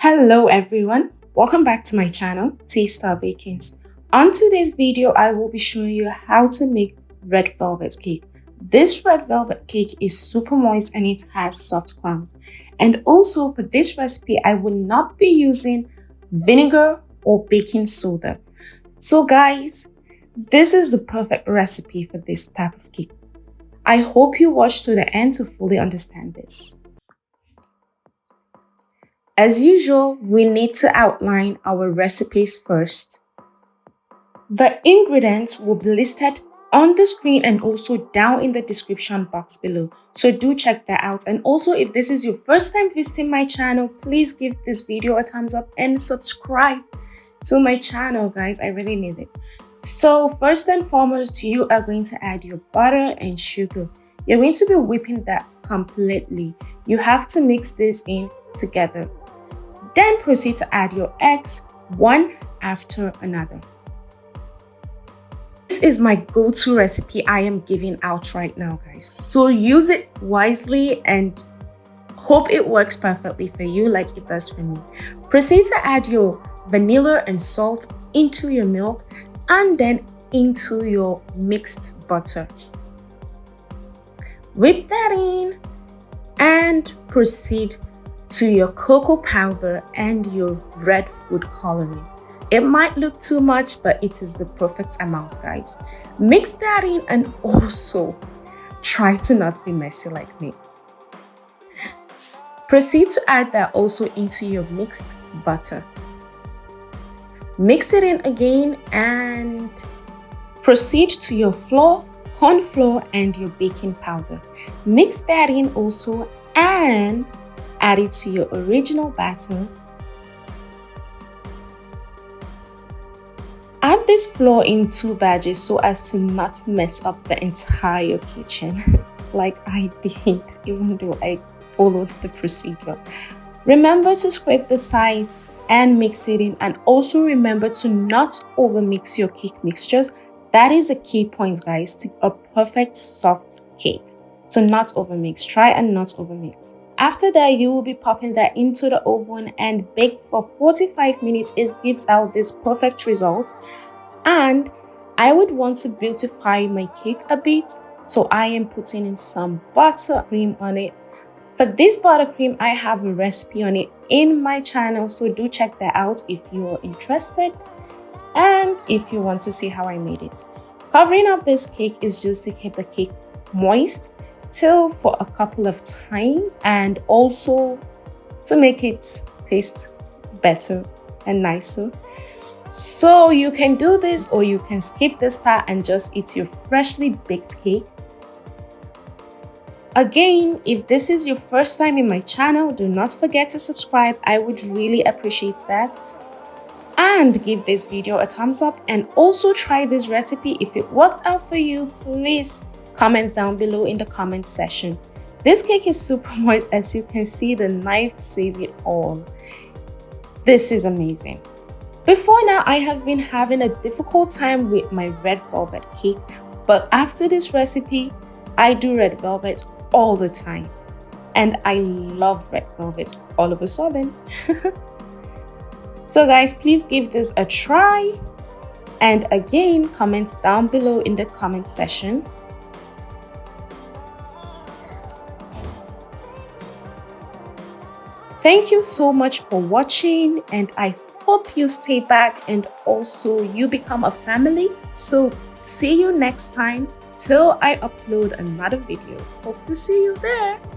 Hello everyone, welcome back to my channel, T-Star Bakings. On today's video, I will be showing you how to make red velvet cake. This red velvet cake is super moist and it has soft crumbs. And also for this recipe, I will not be using vinegar or baking soda. So guys, this is the perfect recipe for this type of cake. I hope you watch to the end to fully understand this. As usual, we need to outline our recipes first. The ingredients will be listed on the screen and also down in the description box below. So do check that out. And also, if this is your first time visiting my channel, please give this video a thumbs up and subscribe to my channel, guys. I really need it. So first and foremost, you are going to add your butter and sugar. You're going to be whipping that completely. You have to mix this in together. Then proceed to add your eggs one after another. This is my go-to recipe I am giving out right now, guys. So use it wisely and hope it works perfectly for you like it does for me. Proceed to add your vanilla and salt into your milk and then into your mixed butter. Whip that in and proceed to your cocoa powder and your red food coloring. It might look too much, but it is the perfect amount, guys. Mix that in and also try to not be messy like me. Proceed to add that also into your mixed butter. Mix it in again and proceed to your flour, corn flour, and your baking powder. Mix that in also and add it to your original batter. Add this flour in 2 batches so as to not mess up the entire kitchen like I did, even though I followed the procedure. Remember to scrape the sides and mix it in, and also remember to not overmix your cake mixtures. That is a key point, guys, to a perfect soft cake. So not overmix. Try and not overmix. After that, you will be popping that into the oven and bake for 45 minutes. It gives out this perfect result. And I would want to beautify my cake a bit, so I am putting in some buttercream on it. For this buttercream, I have a recipe on it in my channel, so do check that out if you are interested and if you want to see how I made it. Covering up this cake is just to keep the cake moist till for a couple of time and also to make it taste better and nicer. So you can do this or you can skip this part and just eat your freshly baked cake. Again, if this is your first time in my channel, do not forget to subscribe. I would really appreciate that. And give this video a thumbs up and also try this recipe. If it worked out for you, please comment down below in the comment section. This cake is super moist. As you can see, the knife says it all. This is amazing. Before now, I have been having a difficult time with my red velvet cake, but after this recipe, I do red velvet all the time. And I love red velvet all of a sudden. So guys, please give this a try. And again, comment down below in the comment section. Thank you so much for watching, and I hope you stay back and also you become a family. So see you next time till I upload another video. Hope to see you there.